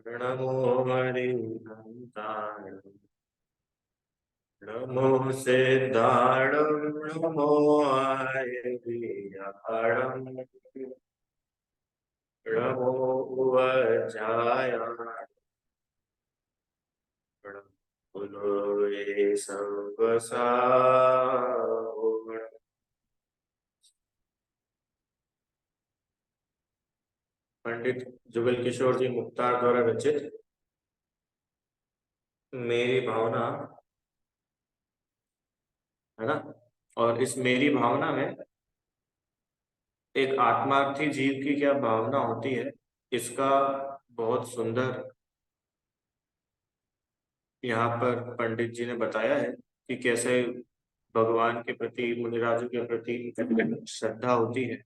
नमो हरिहंताय नमो सिद्धाणं नमो आयर्याणं नमो उवचाय नमो ये सर्वसा पंडित जुगल किशोर जी मुख्तार द्वारा रचित मेरी भावना है ना। और इस मेरी भावना में एक आत्मार्थी जीव की क्या भावना होती है, इसका बहुत सुंदर यहाँ पर पंडित जी ने बताया है कि कैसे भगवान के प्रति, मुनिराजों के प्रति श्रद्धा होती है,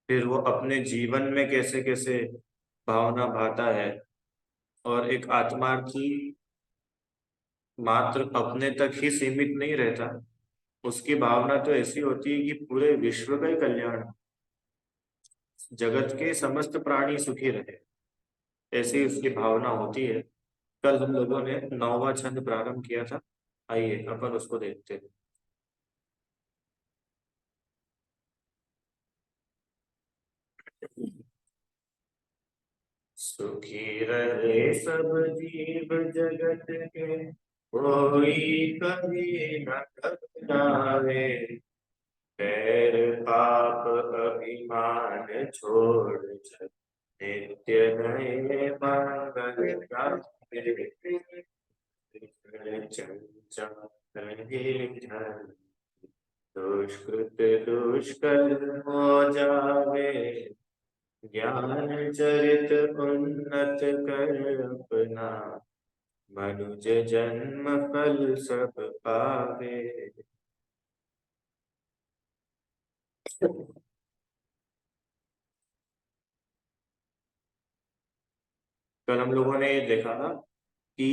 फिर वो अपने जीवन में कैसे कैसे भावना भाता है। और एक आत्मार्थी मात्र अपने तक ही सीमित नहीं रहता, उसकी भावना तो ऐसी होती है कि पूरे विश्व का ही कल्याण, जगत के समस्त प्राणी सुखी रहे, ऐसी उसकी भावना होती है। कल हम लोगों ने 9वां छंद प्रारंभ किया था, आइए अपन उसको देखते हैं। सुखी रहे सब जीव जगत के, कोई कभी न घबरावे, बैर पाप अभिमान छोड़ जग नित्य नए मंगल गावे। चंचल रहे धर्म, दुष्कृत दुष्कर हो जावे, ज्ञान चरित उन्नत कर अपना, मनुज जन्म फल सब पावे। कल हम लोगों ने ये देखा ना कि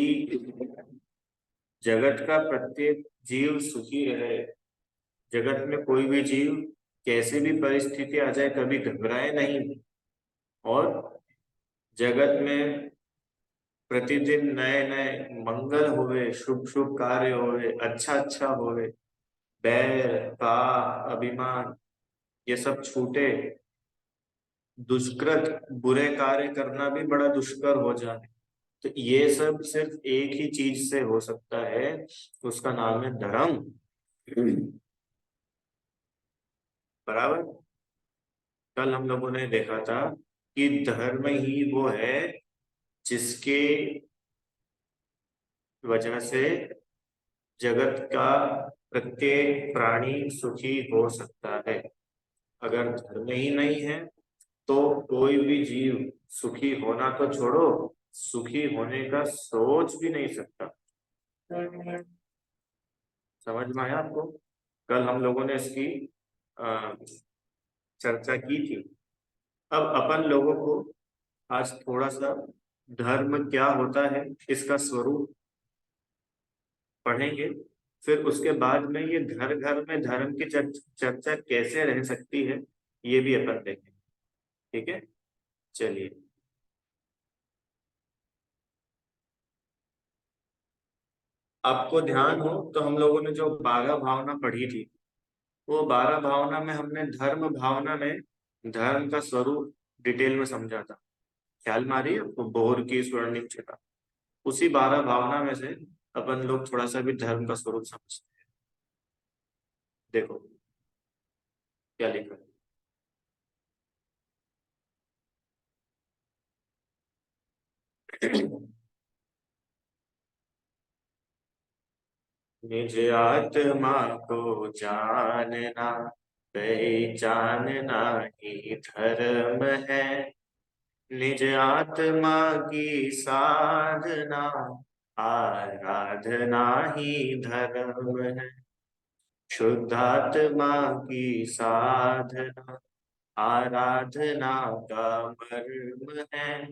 जगत का प्रत्येक जीव सुखी रहे, जगत में कोई भी जीव कैसे भी परिस्थिति आ जाए कभी घबराए नहीं, और जगत में प्रतिदिन नए नए मंगल होवे, शुभ शुभ कार्य होवे, अच्छा अच्छा होवे, बैर पाप अभिमान ये सब छूटे, दुष्कृत बुरे कार्य करना भी बड़ा दुष्कर हो जाए। तो ये सब सिर्फ एक ही चीज से हो सकता है, उसका नाम है धर्म। बराबर। कल हम लोगों ने देखा था कि धर्म ही वो है जिसके वजह से जगत का प्रत्येक प्राणी सुखी हो सकता है। अगर धर्म ही नहीं है तो कोई भी जीव सुखी होना तो छोड़ो, सुखी होने का सोच भी नहीं सकता। समझ में आया आपको? कल हम लोगों ने इसकी अ, चर्चा की थी। अब अपन लोगों को आज थोड़ा सा धर्म क्या होता है इसका स्वरूप पढ़ेंगे, फिर उसके बाद में ये घर घर में धर्म की चर्चा कैसे रह सकती है ये भी अपन देखेंगे। ठीक है, चलिए। आपको ध्यान हो तो हम लोगों ने जो 12 भावना पढ़ी थी, वो 12 भावना में हमने धर्म भावना में धर्म का स्वरूप डिटेल में समझा था। ख्याल में आ रही है आपको? बोर की स्वर्णिम चिता, उसी 12 भावना में से अपन लोग थोड़ा सा भी धर्म का स्वरूप समझते हैं। देखो क्या लिखा है। निज आत्मा को जानना, पहचानना ही धर्म है। निज आत्मा की साधना, आराधना ही धर्म है। शुद्धात्मा की साधना, आराधना का मर्म है।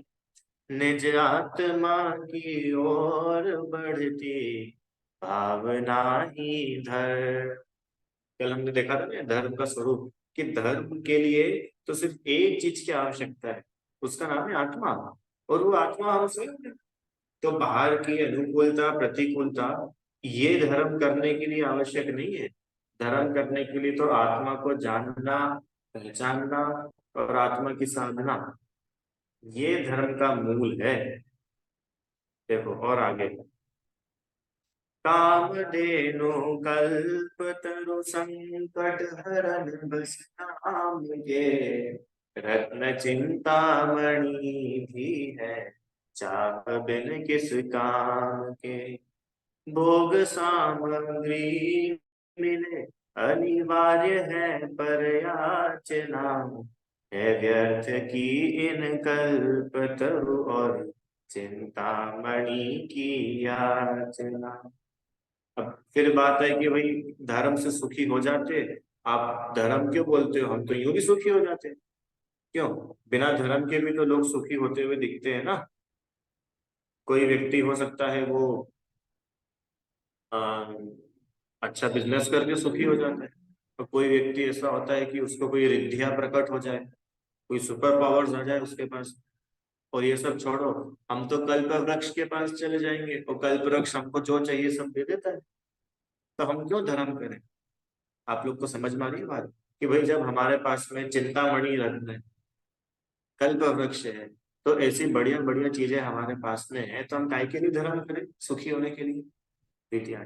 निज आत्मा की ओर बढ़ती भावना ही धर्म। कल हमने देखा था ना धर्म का स्वरूप, कि धर्म के लिए तो सिर्फ एक चीज की आवश्यकता है, उसका नाम है आत्मा। और वो आत्मा हम स्वयं है। तो बाहर की अनुकूलता प्रतिकूलता ये धर्म करने के लिए आवश्यक नहीं है। धर्म करने के लिए तो आत्मा को जानना, पहचानना और आत्मा की साधना, ये धर्म का मूल है। देखो और आगे, कामधेनु कल्पतरु संकट हरन बस नाम के, रत्न चिंतामणि भी है चाह बिन किस काम के, भोग सामग्री मिले अनिवार्य है पर याचना, है व्यर्थ की इन कल्पतरु और चिंतामणि की याचना। अब फिर बात है कि भाई धर्म से सुखी हो जाते, आप धर्म क्यों बोलते हो, हम तो यूं भी सुखी हो जाते। क्यों? बिना धर्म के भी तो लोग सुखी होते हुए दिखते हैं ना। कोई व्यक्ति हो सकता है वो आ, अच्छा बिजनेस करके सुखी हो जाता है, और कोई व्यक्ति ऐसा होता है कि उसको कोई रिद्धियां प्रकट हो जाए, कोई सुपर पावर्स आ जाए उसके पास। और ये सब छोड़ो, हम तो कल्प वृक्ष के पास चले जाएंगे और कल्प वृक्ष हमको जो चाहिए सब दे देता है। तो हम क्यों धर्म करें? आप लोग को समझ में आ रही है बात, कि भाई जब हमारे पास में चिंतामणि रत्न है, कल्प वृक्ष है, तो ऐसी बढ़िया बढ़िया चीजें हमारे पास में है, तो हम काय के लिए धर्म करें सुखी होने के लिए? बेटियां,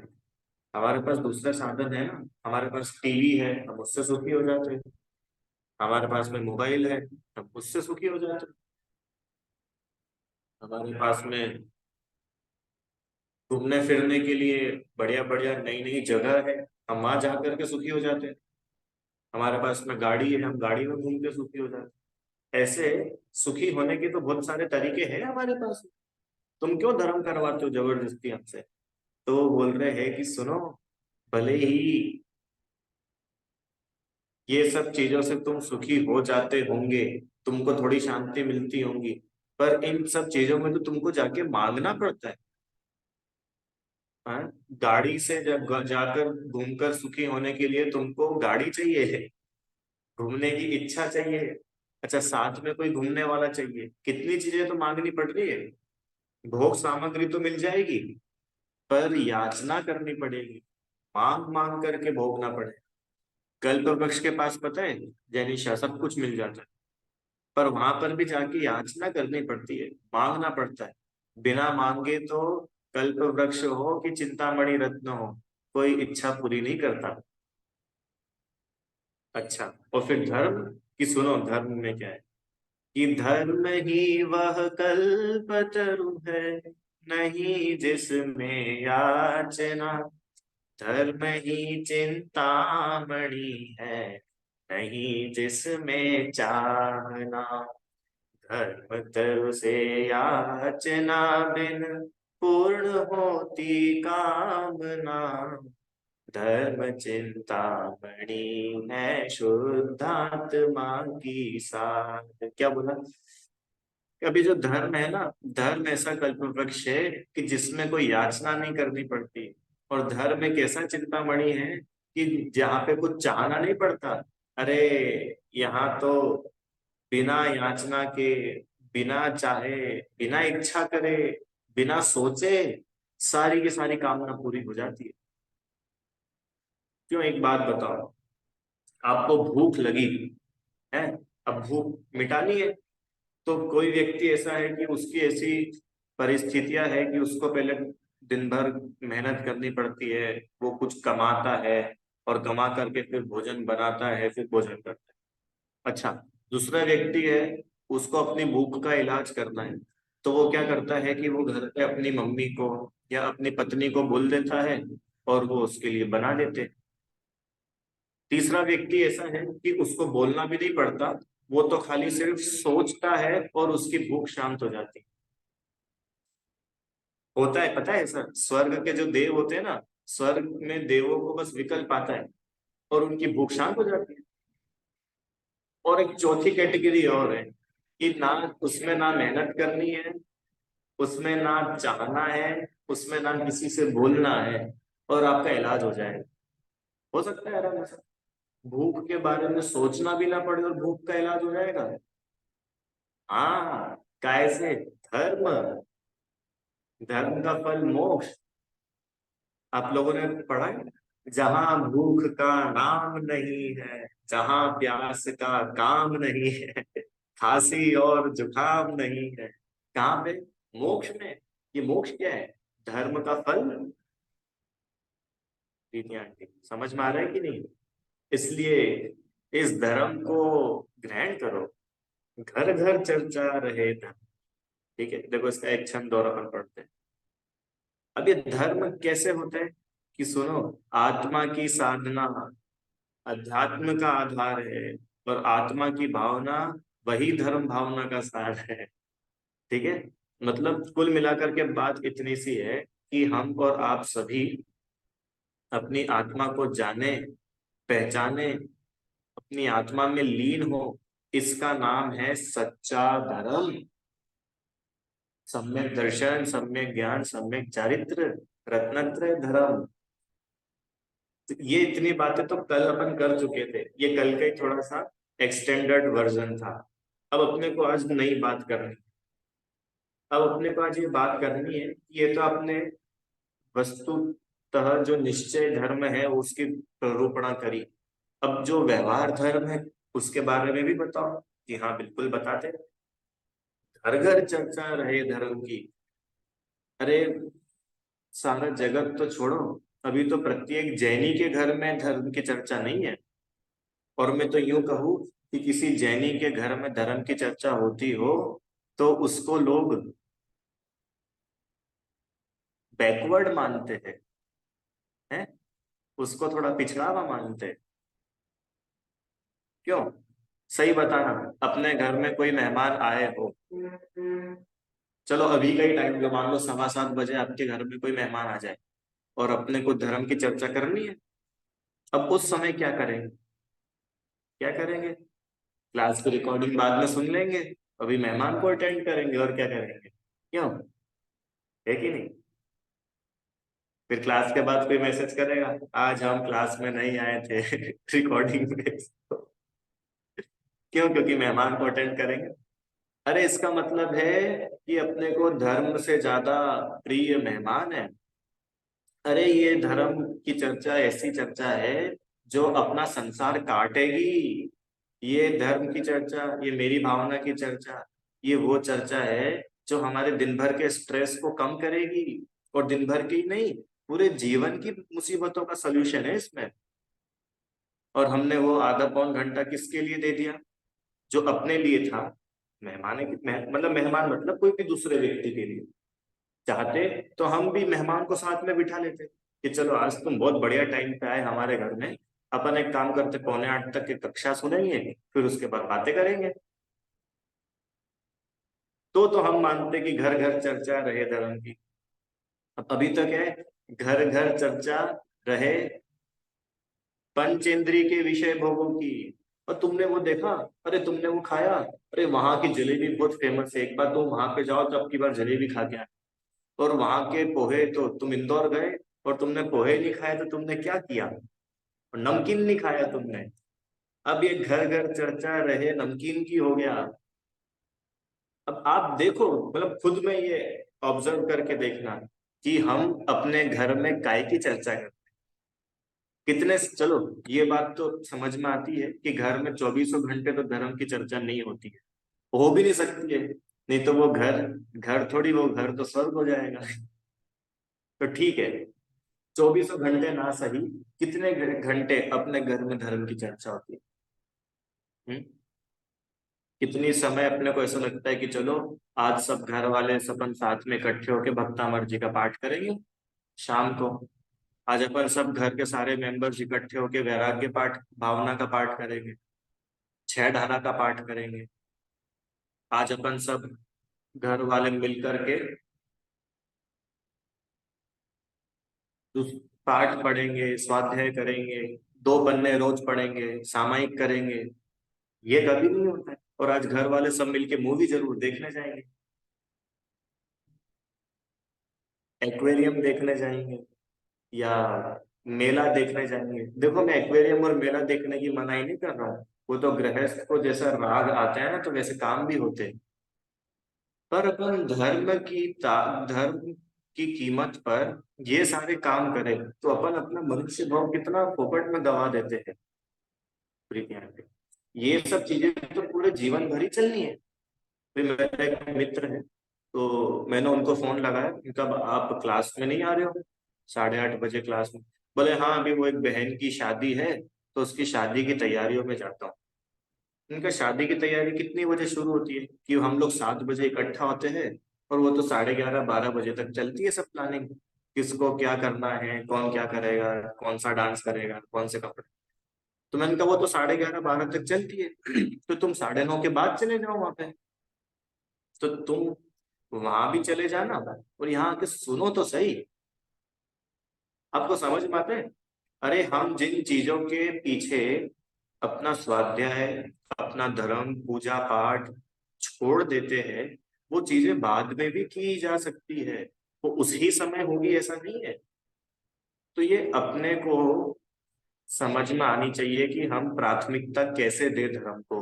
हमारे पास दूसरा साधन है ना। हमारे पास टीवी है, हम उससे सुखी हो जाते हैं। हमारे पास में मोबाइल है, हम उससे सुखी हो जाते हैं। हमारे पास में घूमने फिरने के लिए बढ़िया बढ़िया नई नई जगह है, हम वहां जा करके सुखी हो जाते हैं। हमारे पास में गाड़ी है, हम गाड़ी में घूम के सुखी हो जाते हैं। ऐसे सुखी होने के तो बहुत सारे तरीके हैं हमारे पास। तुम क्यों धर्म करवाते हो जबरदस्ती हमसे? तो वो बोल रहे हैं कि सुनो, भले ही ये सब चीजों से तुम सुखी हो जाते होंगे, तुमको थोड़ी शांति मिलती होंगी, पर इन सब चीजों में तो तुमको जाके मांगना पड़ता है। हाँ? गाड़ी से जब जाकर घूमकर सुखी होने के लिए तुमको गाड़ी चाहिए, घूमने की इच्छा चाहिए, अच्छा साथ में कोई घूमने वाला चाहिए, कितनी चीजें तो मांगनी पड़ रही है। भोग सामग्री तो मिल जाएगी, पर याचना करनी पड़ेगी, मांग मांग करके भोगना पड़ेगा। कल्प वृक्ष के पास पता है जैनिशा सब कुछ मिल जाता है, पर वहां पर भी जाके याचना करनी पड़ती है, मांगना पड़ता है। बिना मांगे तो कल्प वृक्ष हो कि चिंतामणि रत्न हो, कोई इच्छा पूरी नहीं करता। अच्छा, और फिर धर्म की सुनो, धर्म में क्या है कि धर्म ही वह कल्पतरु है, नहीं जिसमें याचना, धर्म ही चिंतामणि है, नहीं जिसमें चाहना, धर्म तरु से याचना बिन पूर्ण होती कामना, धर्म चिंतामणि है शुद्धात्मा की साध। क्या बोला? अभी जो धर्म है ना, धर्म ऐसा कल्प वृक्ष है कि जिसमें कोई याचना नहीं करनी पड़ती। और धर्म एक ऐसा चिंतामणि है कि जहाँ पे कुछ चाहना नहीं पड़ता। अरे यहाँ तो बिना याचना के, बिना चाहे, बिना इच्छा करे, बिना सोचे सारी की सारी कामना पूरी हो जाती है। क्यों? एक बात बताओ, आपको भूख लगी है, अब भूख मिटानी है, तो कोई व्यक्ति ऐसा है कि उसकी ऐसी परिस्थितियां है कि उसको पहले दिन भर मेहनत करनी पड़ती है, वो कुछ कमाता है और कमा करके फिर भोजन बनाता है, फिर भोजन करता है। अच्छा, दूसरा व्यक्ति है, उसको अपनी भूख का इलाज करना है, तो वो क्या करता है कि वो घर पे अपनी मम्मी को या अपनी पत्नी को बोल देता है और वो उसके लिए बना देते हैं। तीसरा व्यक्ति ऐसा है कि उसको बोलना भी नहीं पड़ता, वो तो खाली सिर्फ सोचता है और उसकी भूख शांत हो जाती है। होता है, पता है ऐसा, स्वर्ग के जो देव होते हैं ना, स्वर्ग में देवों को बस विकल्प आता है और उनकी भूख शांत हो जाती है। और एक चौथी कैटेगरी और है कि ना, उसमें ना मेहनत करनी है, उसमें ना चाहना है, उसमें ना किसी से बोलना है, और आपका इलाज हो जाएगा। हो सकता है आराम से, भूख के बारे में सोचना भी ना पड़े और भूख का इलाज हो जाएगा। हाँ, काय से? धर्म। धर्म का फल मोक्ष। आप लोगों ने पढ़ा है, जहां भूख का नाम नहीं है, जहां प्यास का काम नहीं है, खांसी और जुकाम नहीं है, कहाँ पे? मोक्ष में। ये मोक्ष क्या है? धर्म का फल। दीदी आंटी समझ में आ रहा है कि नहीं? इसलिए इस धर्म को ग्रहण करो। घर घर चर्चा रहे धर्म। ठीक है, देखो इसका एक छंद और अपन पढ़ते हैं। अब ये धर्म कैसे होता है कि सुनो, आत्मा की साधना अध्यात्म का आधार है, और आत्मा की भावना वही धर्म भावना का सार है। ठीक है, मतलब कुल मिलाकर के बात इतनी सी है कि हम और आप सभी अपनी आत्मा को जाने, पहचाने, अपनी आत्मा में लीन हो। इसका नाम है सच्चा धर्म। सम्यक दर्शन, सम्यक ज्ञान, सम्यक चारित्र, रत्नत्रय धर्म। तो ये इतनी बातें तो कल अपन कर चुके थे, ये कल का ही थोड़ा सा एक्सटेंडेड वर्जन था। अब अपने को आज नई बात करनी। अब अपने को आज ये बात करनी है कि ये तो आपने वस्तुतः जो निश्चय धर्म है उसकी प्ररूपणा करी। अब जो व्यवहार धर्म है उसके बारे में भी बताओ। कि हाँ बिल्कुल बताते। घर घर चर्चा रहे धर्म की। अरे सारा जगत तो छोड़ो, अभी तो प्रत्येक जैनी के घर में धर्म की चर्चा नहीं है। और मैं तो यूं कहूं कि किसी जैनी के घर में धर्म की चर्चा होती हो तो उसको लोग बैकवर्ड मानते हैं, उसको थोड़ा पिछड़ा हुआ मानते हैं। क्यों? सही बताना। अपने घर में कोई मेहमान आए हो, चलो अभी का ही टाइम लो, मान लो 7:15 बजे आपके घर में कोई मेहमान आ जाए और अपने को धर्म की चर्चा करनी है। अब उस समय क्या करेंगे? क्या करेंगे? क्लास की रिकॉर्डिंग बाद में सुन लेंगे, अभी मेहमान को अटेंड करेंगे और क्या करेंगे? क्यों? है कि नहीं? फिर क्लास के बाद कोई मैसेज करेगा, आज हम क्लास में नहीं आए थे रिकॉर्डिंग में। क्यों? क्योंकि मेहमान को अटेंड करेंगे। अरे इसका मतलब है कि अपने को धर्म से ज्यादा प्रिय मेहमान है। अरे ये धर्म की चर्चा ऐसी चर्चा है जो अपना संसार काटेगी। ये धर्म की चर्चा, ये मेरी भावना की चर्चा, ये वो चर्चा है जो हमारे दिन भर के स्ट्रेस को कम करेगी। और दिन भर की नहीं, पूरे जीवन की मुसीबतों का सलूशन है इसमें। और हमने वो आधा पौन घंटा किसके लिए दे दिया? जो अपने लिए था। मतलब मेहमान मतलब कोई भी दूसरे व्यक्ति के लिए। चाहते तो हम भी मेहमान को साथ में बिठा लेते कि चलो आज तुम बहुत बढ़िया टाइम पे आए हमारे घर में, अपन एक काम करते 7:45 तक की कक्षा सुनेंगे, फिर उसके बाद बातें करेंगे। तो हम मानते कि घर घर चर्चा रहे धर्म की। अब अभी तो क्या है, घर घर चर्चा रहे पंचेंद्रिय के विषय भोगों की। और तुमने वो देखा? अरे तुमने वो खाया? अरे वहां की जलेबी बहुत फेमस है, एक बार तुम वहां पे जाओ तो अब की बार जलेबी खा के आए। और वहां के पोहे, तो तुम इंदौर गए और तुमने पोहे नहीं खाए तो तुमने क्या किया? और नमकीन नहीं खाया तुमने। अब ये घर घर चर्चा रहे नमकीन की हो गया। अब आप देखो, मतलब खुद में ये ऑब्जर्व करके देखना कि हम अपने घर में काय की चर्चा करते हैं। कितने, चलो ये बात तो समझ में आती है कि घर में 24 घंटे तो धर्म की चर्चा नहीं होती है, हो भी नहीं सकती है। नहीं तो वो घर घर थोड़ी, वो घर तो स्वर्ग हो जाएगा। तो ठीक है, 24 घंटे ना सही, कितने घंटे अपने घर में धर्म की चर्चा होती है? कितनी समय अपने को ऐसा लगता है कि चलो आज सब घर वाले सब साथ में इकट्ठे होके भक्तामर जी का पाठ करेंगे शाम को। आज अपन सब घर के सारे मेंबर्स इकट्ठे होके वैराग्य पाठ, भावना का पाठ करेंगे, छह ढाला का पाठ करेंगे। आज अपन सब घर वाले मिल करके पाठ पढ़ेंगे, स्वाध्याय करेंगे, 2 पन्ने रोज पढ़ेंगे, सामायिक करेंगे। ये कभी नहीं होता है। और आज घर वाले सब मिलके मूवी जरूर देखने जाएंगे, एक्वेरियम देखने जाएंगे, या मेला देखने जाएंगे। देखो मैं एक्वेरियम और मेला देखने की मनाही नहीं कर रहा हूँ, वो तो गृहस्थ को जैसा राग आता है ना तो वैसे काम भी होते हैं। पर अपन धर्म की कीमत पर ये सारे काम करें तो अपन अपना मनुष्य भाव कितना फोकट में गवा देते हैं प्रीति यहाँ पे। ये सब चीजें तो पूरे जीवन भर ही चलनी है। फिर मेरा एक मित्र है, तो मैंने उनको फोन लगाया, उनका आप क्लास में नहीं आ रहे हो 8:30 बजे क्लास में? बोले हाँ, अभी वो एक बहन की शादी है, तो उसकी शादी की तैयारियों में जाता हूँ। उनका शादी की तैयारी कितनी बजे शुरू होती है कि हम लोग 7 बजे इकट्ठा होते हैं, और वो तो 11:30 12 बजे तक चलती है सब प्लानिंग। किसको क्या करना है, कौन क्या करेगा, कौन सा डांस करेगा, कौन से कपड़े। तो मैंने कहा वो तो 11:30 12 तक चलती है तो तुम 9:30 के बाद चले जाओ वहां पे। तो तुम वहां भी चले जाना और यहाँ आके सुनो तो सही। आपको समझ में आता है? अरे हम जिन चीजों के पीछे अपना स्वाध्याय, अपना धर्म, पूजा पाठ छोड़ देते हैं, वो चीजें बाद में भी की जा सकती है, वो उसी समय होगी ऐसा नहीं है। तो ये अपने को समझ में आनी चाहिए कि हम प्राथमिकता कैसे दे धर्म को।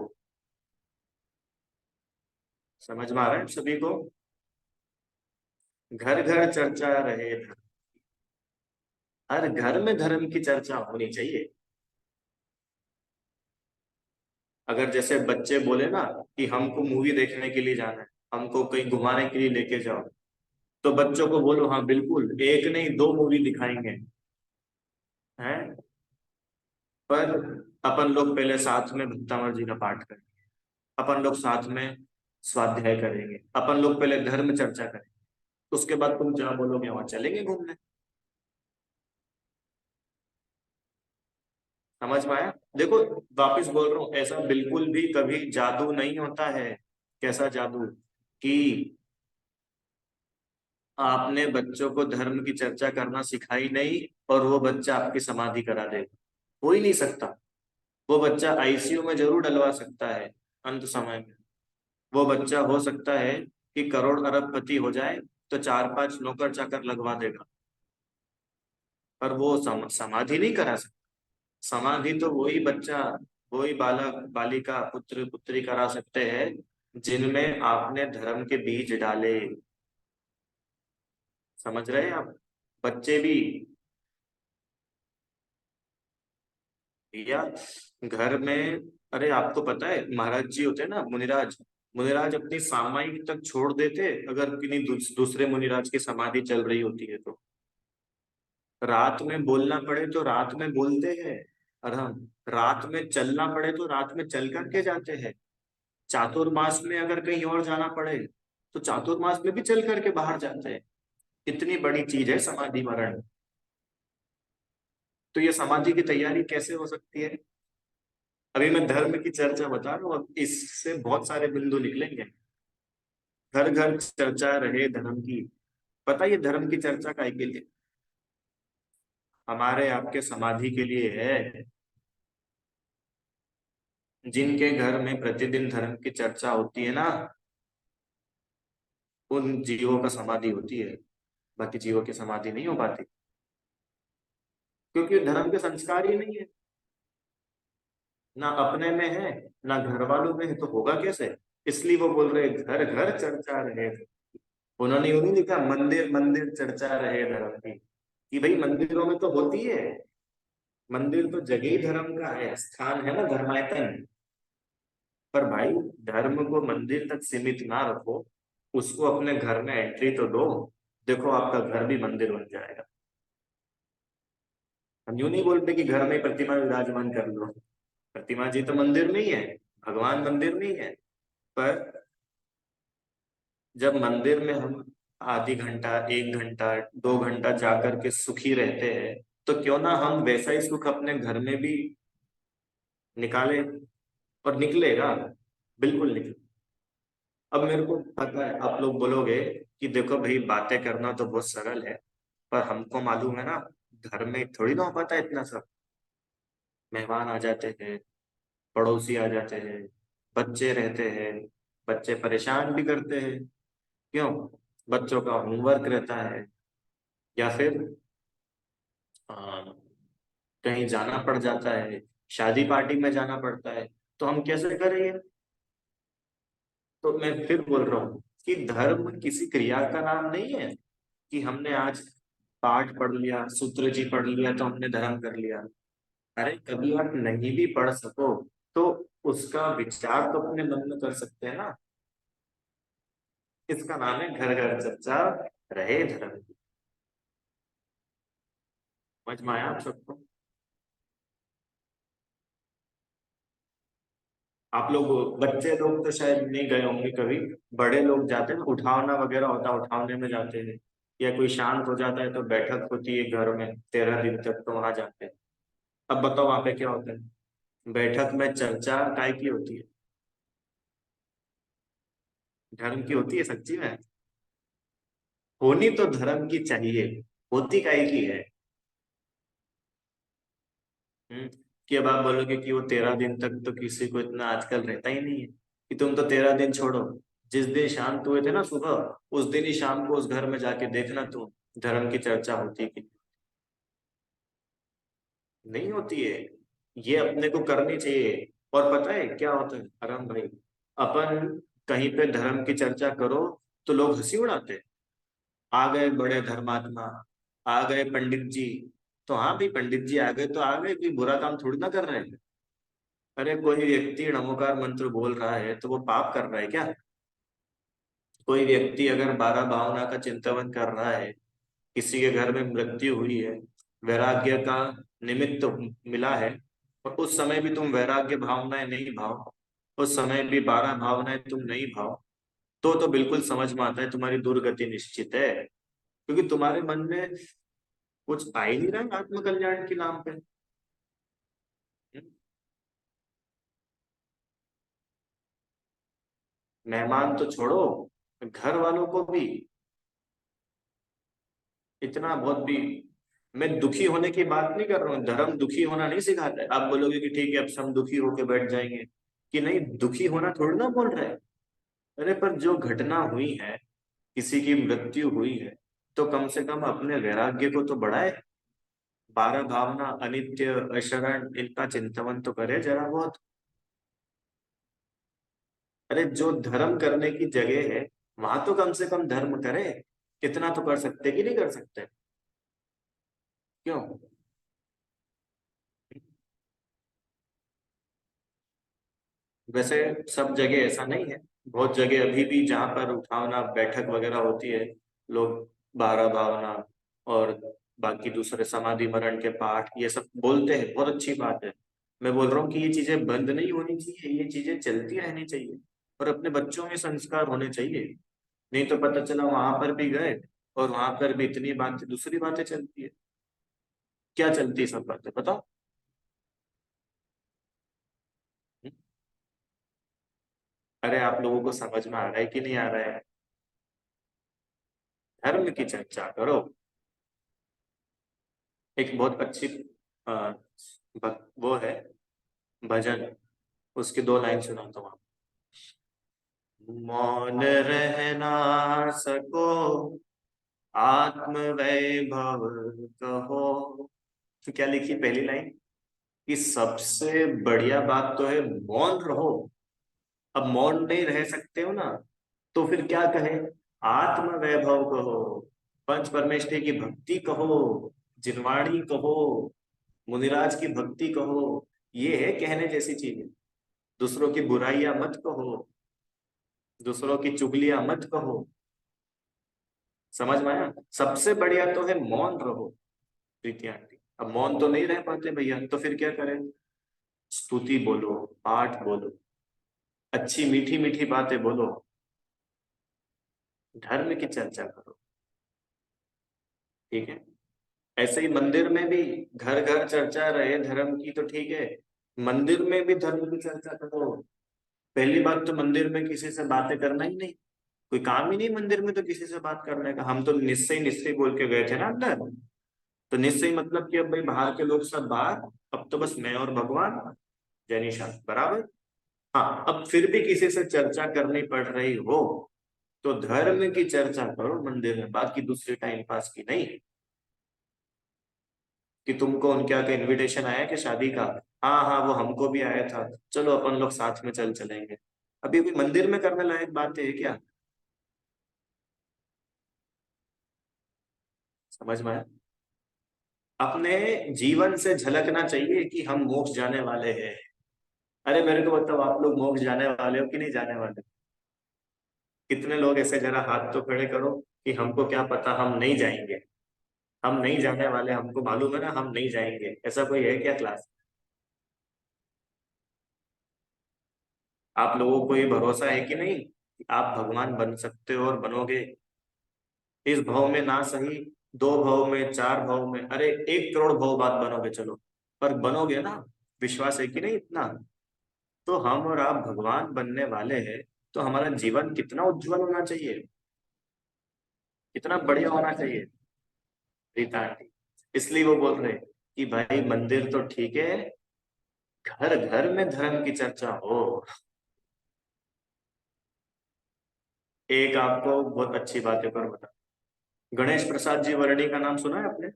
समझ में आ रहा है सभी को? घर घर चर्चा रहे धर्म, हर घर में धर्म की चर्चा होनी चाहिए। अगर जैसे बच्चे बोले ना कि हमको मूवी देखने के लिए जाना है, हमको कहीं घुमाने के लिए लेके जाओ, तो बच्चों को बोलो हाँ बिल्कुल, एक नहीं दो मूवी दिखाएंगे। हैं? पर अपन लोग पहले साथ में भक्तामर जी का पाठ करें, अपन लोग साथ में स्वाध्याय करेंगे, अपन लोग पहले धर्म चर्चा करेंगे, उसके बाद तुम जहाँ बोलोगे वहां चलेंगे घूमने। समझ में आया? देखो, वापस बोल रहा हूँ, ऐसा बिल्कुल भी कभी जादू नहीं होता है। कैसा जादू? कि आपने बच्चों को धर्म की चर्चा करना सिखाई नहीं और वो बच्चा आपकी समाधि करा देगा। हो ही नहीं सकता। वो बच्चा आईसीयू में जरूर डलवा सकता है अंत समय में। वो बच्चा हो सकता है कि करोड़ अरबपति हो जाए, तो 4 5 नौकर चाकर लगवा देगा, पर वो समाधि नहीं करा सकता। समाधि तो वही बच्चा, वही बालक बालिका पुत्र पुत्री करा सकते हैं जिनमें आपने धर्म के बीज डाले। समझ रहे हैं आप? बच्चे भी, या घर में, अरे आपको पता है महाराज जी होते हैं ना, मुनिराज, मुनिराज अपनी सामायिक तक छोड़ देते अगर किन्हीं दूसरे मुनिराज की समाधि चल रही होती है तो। रात में बोलना पड़े तो रात में बोलते हैं, और हम रात में चलना पड़े तो रात में चल करके जाते हैं। चातुर्मास में अगर कहीं और जाना पड़े तो चातुर्मास में भी चल करके बाहर जाते हैं। इतनी बड़ी चीज है समाधि मरण। तो ये समाधि की तैयारी कैसे हो सकती है? अभी मैं धर्म की चर्चा बता रहा हूँ, अब इससे बहुत सारे बिंदु निकलेंगे। घर घर चर्चा रहे धर्म की। पता है ये धर्म की चर्चा काय के लिए? हमारे आपके समाधि के लिए है। जिनके घर में प्रतिदिन धर्म की चर्चा होती है ना, उन जीवों का समाधि होती है, बाकी जीवों की समाधि नहीं हो पाती, क्योंकि धर्म के संस्कार ही नहीं है। ना अपने में है, ना घर वालों में है, तो होगा कैसे? इसलिए वो बोल रहे घर घर चर्चा रहे। उन्होंने यूं नहीं लिखा मंदिर मंदिर चर्चा रहे धर्म की, कि भाई मंदिरों में तो होती है। मंदिर तो जगह ही धर्म का है, स्थान है ना, धर्मायतन। पर भाई धर्म को मंदिर तक सीमित ना रखो, उसको अपने घर में एंट्री तो दो। देखो आपका घर भी मंदिर बन जाएगा। हम यूं नहीं बोलते कि घर में प्रतिमा विराजमान कर लो। प्रतिमा जी तो मंदिर नहीं है, भगवान मंदिर नहीं है। पर जब मंदिर में हम आधी घंटा 1 घंटा 2 घंटा जाकर के सुखी रहते हैं, तो क्यों ना हम वैसा ही सुख अपने घर में भी निकालें। और निकलेगा, बिल्कुल निकले। अब मेरे को पता है आप लोग बोलोगे कि देखो भाई बातें करना तो बहुत सरल है, पर हमको मालूम है ना, घर में थोड़ी ना हो पाता है इतना सब। मेहमान आ जाते हैं, पड़ोसी आ जाते हैं, बच्चे रहते हैं, बच्चे परेशान भी करते हैं। क्यों? बच्चों का होमवर्क रहता है, या फिर आ, कहीं जाना पड़ जाता है, शादी पार्टी में जाना पड़ता है, तो हम कैसे करेंगे? तो मैं फिर बोल रहा हूँ कि धर्म किसी क्रिया का नाम नहीं है कि हमने आज पाठ पढ़ लिया, सूत्र जी पढ़ लिया तो हमने धर्म कर लिया। अरे कभी आप नहीं भी पढ़ सको तो उसका विचार तो अपने मन में कर सकते हैं ना। इसका नाम है घर घर चर्चा रहे धर्म की। समझ में आया आप सबको? आप लोग बच्चे लोग तो शायद नहीं गए होंगे कभी। बड़े लोग जाते हैं ना, उठावना वगैरह होता है, उठावने में जाते हैं। या कोई शांत हो जाता है तो बैठक होती है घर में 13 दिन तक, तो वहां जाते हैं। अब बताओ वहां पे क्या होता है? बैठक में चर्चा काय की होती है? धर्म की होती है सच्ची में। होनी तो धर्म की चाहिए, होती काय की है? हम्म। कि अब आप बोलोगे कि वो 13 दिन तक तो किसी को इतना आजकल रहता ही नहीं है, कि तुम तो 13 दिन छोड़ो, जिस दिन शांत हुए थे ना सुबह, उस दिन ही शाम को उस घर में जाके देखना तुम, धर्म की चर्चा होती है कि नहीं होती है। ये अपने को करनी चाहिए। और पता है क्या होता है आराम भाई, अपन कहीं पे धर्म की चर्चा करो तो लोग हंसी उड़ाते हैं। आ गए बड़े धर्मात्मा, आ गए पंडित जी। तो हाँ भाई, पंडित जी आ गए तो आ गए, कोई बुरा काम थोड़ी ना कर रहे हैं। अरे कोई व्यक्ति नमोकार मंत्र बोल रहा है तो वो पाप कर रहा है क्या? कोई व्यक्ति अगर 12 भावना का चिंतन कर रहा है, किसी के घर में मृत्यु हुई है, वैराग्य का निमित्त मिला है, और उस समय भी तुम वैराग्य भावनाएं नहीं भाव, उस समय भी 12 भावनाएं तुम नहीं भाव, तो बिल्कुल समझ में आता है तुम्हारी दुर्गति निश्चित है। क्योंकि तुम्हारे मन में कुछ आ ही नहीं रहा है आत्मकल्याण के नाम पे। मेहमान तो छोड़ो, घर वालों को भी इतना बहुत भी। मैं दुखी होने की बात नहीं कर रहा हूँ, धर्म दुखी होना नहीं सिखाता है। आप बोलोगे कि ठीक है अब सब दुखी होके बैठ जाएंगे, कि नहीं, दुखी होना थोड़ी ना बोल रहे हैं। अरे पर जो घटना हुई है, किसी की मृत्यु हुई है, तो कम से कम अपने वैराग्य को तो बढ़ाए। 12 भावना अनित्य अशरण इनका चिंतन तो करे जरा बहुत। अरे जो धर्म करने की जगह है, वहां तो कम से कम धर्म करे। इतना तो कर सकते कि नहीं कर सकते? क्यों? वैसे सब जगह ऐसा नहीं है। बहुत जगह अभी भी जहाँ पर उठावना बैठक वगैरह होती है, लोग 12 भावना और बाकी दूसरे समाधि मरण के पाठ ये सब बोलते हैं, बहुत अच्छी बात है। मैं बोल रहा हूँ कि ये चीजें बंद नहीं होनी चाहिए, ये चीजें चलती रहनी चाहिए। और अपने बच्चों में संस्कार होने चाहिए। नहीं तो पता चला वहां पर भी गए और वहां पर भी इतनी बातें, दूसरी बातें चलती है। क्या चलती है सब बातें बताओ? अरे आप लोगों को समझ में आ रहा है कि नहीं आ रहा है? धर्म की चर्चा करो। एक बहुत अच्छी अ, वो है भजन, उसकी 2 लाइन सुनाता हूँ। मौन रहना सको, आत्म वैभव कहो। तो क्या लिखी पहली लाइन? कि सबसे बढ़िया बात तो है मौन रहो। अब मौन नहीं रह सकते हो ना, तो फिर क्या कहे? आत्म वैभव कहो, पंच परमेष्ठि की भक्ति कहो, जिनवाणी कहो, मुनिराज की भक्ति कहो। ये है कहने जैसी चीज। दूसरों की बुराइयां मत कहो, दूसरों की चुगलियां मत कहो। समझ में आया? सबसे बढ़िया तो है मौन रहो। प्रीति आंटी, अब मौन तो नहीं रह पाते भैया, तो फिर क्या करें? स्तुति बोलो, पाठ बोलो, अच्छी मीठी मीठी बातें बोलो, धर्म की चर्चा करो। ठीक है? ऐसे ही मंदिर में भी घर घर चर्चा रहे धर्म की तो ठीक है, मंदिर में भी धर्म की चर्चा करो। पहली बात तो मंदिर में किसी से बातें करना ही नहीं, कोई काम ही नहीं मंदिर में तो किसी से बात करने का। हम तो निश्चय निश्चय बोल के गए थे ना अंदर। तो निश्चय मतलब कि अब भाई बाहर के लोग सब बाहर, अब तो बस मैं और भगवान, जैनिशा बराबर। हाँ, अब फिर भी किसी से चर्चा करनी पड़ रही हो तो धर्म की चर्चा करो मंदिर में, बाकी दूसरे टाइम पास की नहीं। कि तुमको उनके यहाँ का इनविटेशन आया कि शादी का? हाँ हाँ, वो हमको भी आया था, चलो अपन लोग साथ में चल चलेंगे। अभी अभी मंदिर में करने लायक बात है क्या? समझ में आया? अपने जीवन से झलकना चाहिए कि हम मोक्ष जाने वाले हैं। अरे मेरे को बताओ, आप लोग मोक्ष जाने वाले हो कि नहीं जाने वाले? कितने लोग ऐसे, जरा हाथ तो खड़े करो कि हमको क्या पता, हम नहीं जाएंगे, हम नहीं जाने वाले, हमको मालूम है ना हम नहीं जाएंगे। ऐसा कोई है क्या क्लास? आप लोगों को ये भरोसा है कि नहीं कि आप भगवान बन सकते हो और बनोगे? इस भाव में ना सही, 2 भाव में, 4 भाव में, अरे 1 करोड़ भाव बाद बनोगे चलो, पर बनोगे ना? विश्वास है कि नहीं इतना? तो हम और आप भगवान बनने वाले हैं, तो हमारा जीवन कितना उज्जवल होना चाहिए, कितना बढ़िया होना चाहिए। रीता आंटी, इसलिए वो बोल रहे कि भाई मंदिर तो ठीक है, घर घर में धर्म की चर्चा हो। एक आपको बहुत अच्छी बात है पर बता, गणेश प्रसाद जी वर्णी का नाम सुना है आपने?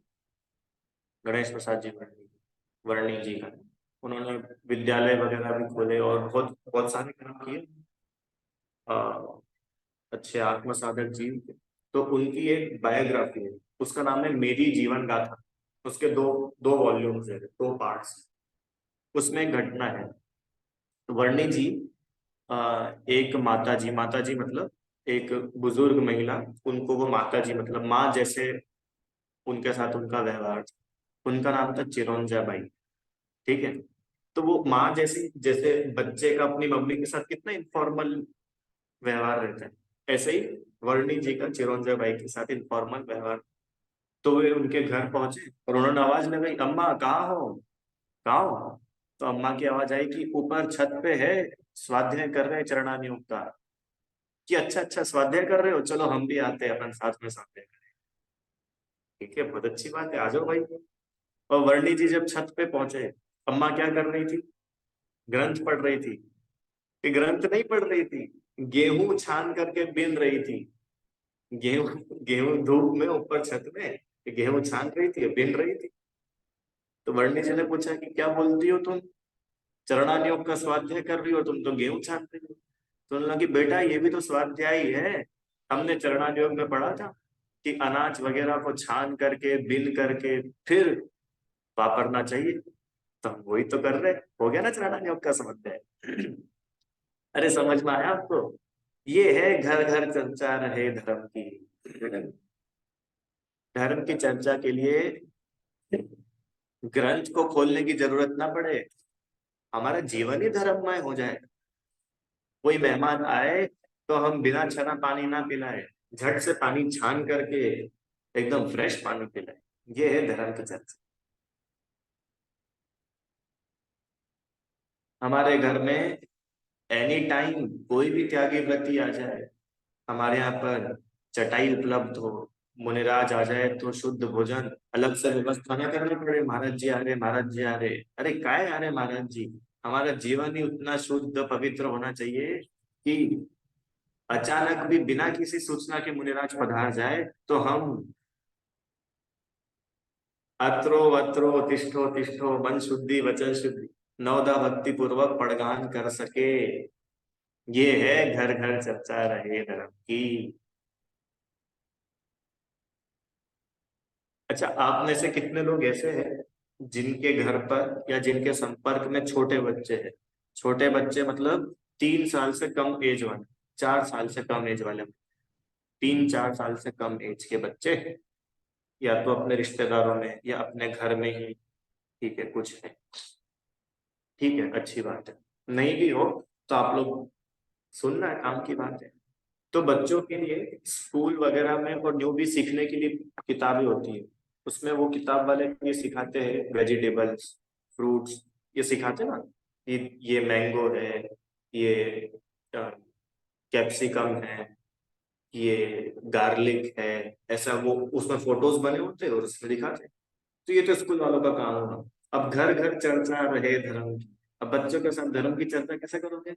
गणेश प्रसाद जी वर्णी, वर्णी जी का, उन्होंने विद्यालय वगैरह भी खोले और बहुत बहुत सारे काम किए। अ, अच्छे आत्म साधक जीव थे। तो उनकी एक बायोग्राफी है, उसका नाम है मेरी जीवन गाथा। उसके दो दो वॉल्यूम्स है, 2 पार्ट्स। उसमें एक घटना है। तो वर्णी जी, एक माता जी मतलब एक बुजुर्ग महिला, उनको वो माता जी मतलब माँ जैसे उनके साथ उनका व्यवहार था। उनका नाम था चिरंजा बाई। ठीक है? तो वो माँ जैसी, जैसे बच्चे का अपनी मम्मी के साथ कितना इनफॉर्मल व्यवहार रहता है, ऐसे ही वर्णी जी का चिरंजा बाई के साथ इनफॉर्मल व्यवहार। तो वे उनके घर पहुंचे और उन्होंने आवाज लगाई, अम्मा कहाँ हो, कहाँ हो? तो अम्मा की आवाज आई कि ऊपर छत पे है, स्वाध्याय कर रहे हैं चरणानुयोग का। कि अच्छा अच्छा, स्वाध्याय कर रहे हो, चलो हम भी आते हैं, अपन साथ में स्वाध्याय करें। ठीक है, बहुत अच्छी बात है, आ जाओ भाई। और वर्णी जी जब छत पे पहुंचे, अम्मा क्या कर रही थी? ग्रंथ पढ़ रही थी। कि ग्रंथ नहीं पढ़ रही थी, गेहूं छान करके बीन रही थी। गेहूं गेहूं धूप में ऊपर छत में गेहूं छान रही थी, बीन रही थी। तो वर्णी जी ने पूछा कि क्या बोलती हो तुम, चरणानुयोग का स्वाध्याय कर रही हो, तुम तो गेहूं छान रही हो। तो उन्होंने कहा कि बेटा ये भी तो स्वाध्याय ही है, हमने चरणानुयोग में पढ़ा था कि अनाज वगैरह को छान करके बिन करके फिर वापरना चाहिए। तो हम वही तो कर रहे हैं, हो गया ना चरणानुयोग का स्वाध्याय। अरे समझ में आया आपको? ये है घर घर चर्चा रहे धर्म की। धर्म की चर्चा के लिए ग्रंथ को खोलने की जरूरत ना पड़े, हमारा जीवन ही धर्ममय हो जाए। कोई मेहमान आए तो हम बिना छना पानी ना पिलाए, झट से पानी छान करके एकदम फ्रेश पानी पिलाए। ये है धर्म की चर्चा। हमारे घर में एनी टाइम कोई भी त्यागी व्रती आ जाए, हमारे यहाँ पर चटाई उपलब्ध हो, मुनिराज आ जाए तो शुद्ध भोजन, अलग से व्यवस्था ना करनी पड़े, महाराज जी आ रहे, महाराज जी आ रहे। अरे काय आ रहे महाराज जी? हमारा जीवन ही उतना शुद्ध पवित्र होना चाहिए कि अचानक भी बिना किसी सूचना के मुनिराज पधार जाए तो हम अत्रो वत्रो तिष्ठो तिष्ठो मन शुद्धि वचन शुद्धि नवदा भक्ति पूर्वक पड़गान कर सके। ये है घर घर चर्चा रहे धर्म की। अच्छा, आप में से कितने लोग ऐसे हैं जिनके घर पर या जिनके संपर्क में छोटे बच्चे हैं? छोटे बच्चे मतलब 3 साल से कम एज वाले, 4 साल से कम एज वाले, 3-4 साल से कम एज के बच्चे हैं, या तो अपने रिश्तेदारों में या अपने घर में ही। ठीक है, कुछ है, ठीक है, अच्छी बात है। नहीं भी हो तो आप लोग सुनना है, काम की बात है। तो बच्चों के लिए स्कूल वगैरह में और जो भी सीखने के लिए किताबें होती है, उसमें वो किताब वाले ये सिखाते हैं वेजिटेबल्स, फ्रूट्स, ये सिखाते ना कि ये मैंगो है, ये कैप्सिकम है, ये गार्लिक है, ऐसा वो उसमें फोटोज बने होते हैं और उसमें दिखाते हैं। तो ये तो स्कूल वालों का काम होगा। अब घर घर चर्चा रहे धर्म की, अब बच्चों के साथ धर्म की चर्चा कैसे करोगे?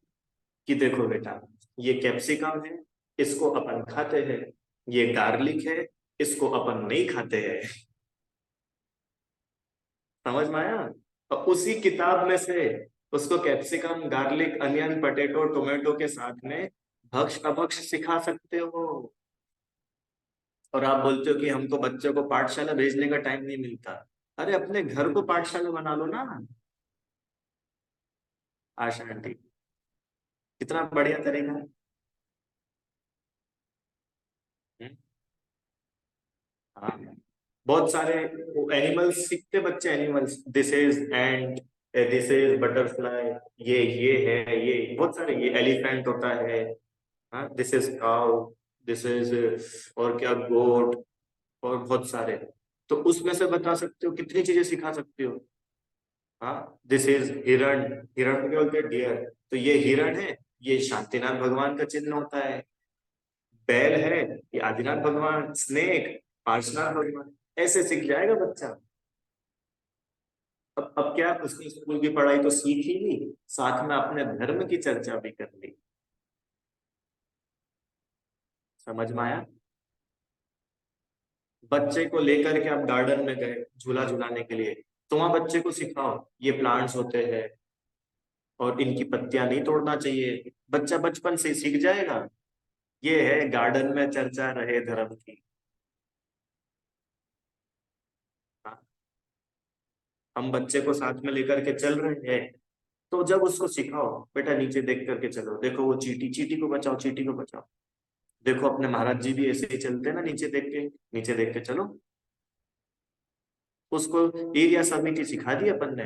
कि देखो बेटा, ये कैप्सिकम है, इसको अपन खाते हैं, ये गार्लिक है, इसको अपन नहीं खाते हैं। समझ में आया? और उसी किताब में से उसको capsicum, garlic, onion, potato, tomato के साथ में भक्ष अभक्ष सिखा सकते हो। और आप बोलते हो कि हमको बच्चों को पाठशाला भेजने का टाइम नहीं मिलता। अरे अपने घर को पाठशाला बना लो ना। आशा आंटी, कितना बढ़िया तरीका है। हम्म, हाँ, बहुत सारे एनिमल्स सीखते बच्चे, animals, this is and, this is butterfly, ये है, ये बहुत सारे, ये एलिफेंट होता है, हाँ, this is cow, this is, और क्या, गोट, और बहुत सारे। तो उसमें से बता सकते हो, कितनी चीजें सिखा सकते हो। हाँ, दिस इज हिरण, हिरण को क्या बोलते हैं, डियर, तो ये हिरण है, ये शांतिनाथ भगवान का चिन्ह होता है। बैल है, ये आदिनाथ भगवान, स्नेक, पार्शनाथ भगवान। ऐसे सीख जाएगा बच्चा। अब क्या, उसने स्कूल की पढ़ाई तो सीख ही ली, साथ में अपने धर्म की चर्चा भी कर ली। समझ में आया। बच्चे को लेकर के आप गार्डन में गए झूला झूलाने के लिए, तो वहां बच्चे को सिखाओ ये प्लांट्स होते हैं और इनकी पत्तियां नहीं तोड़ना चाहिए। बच्चा बचपन से ही सीख जाएगा। ये है गार्डन में चर्चा रहे धर्म की। हाँ, हम बच्चे को साथ में लेकर के चल रहे हैं, तो जब उसको सिखाओ, बेटा नीचे देख करके चलो, देखो वो चींटी, चींटी को बचाओ, चींटी को बचाओ। देखो अपने महाराज जी भी ऐसे ही चलते हैं ना, नीचे देख के, नीचे देख के चलो। उसको एरिया समिति सिखा दी अपन ने।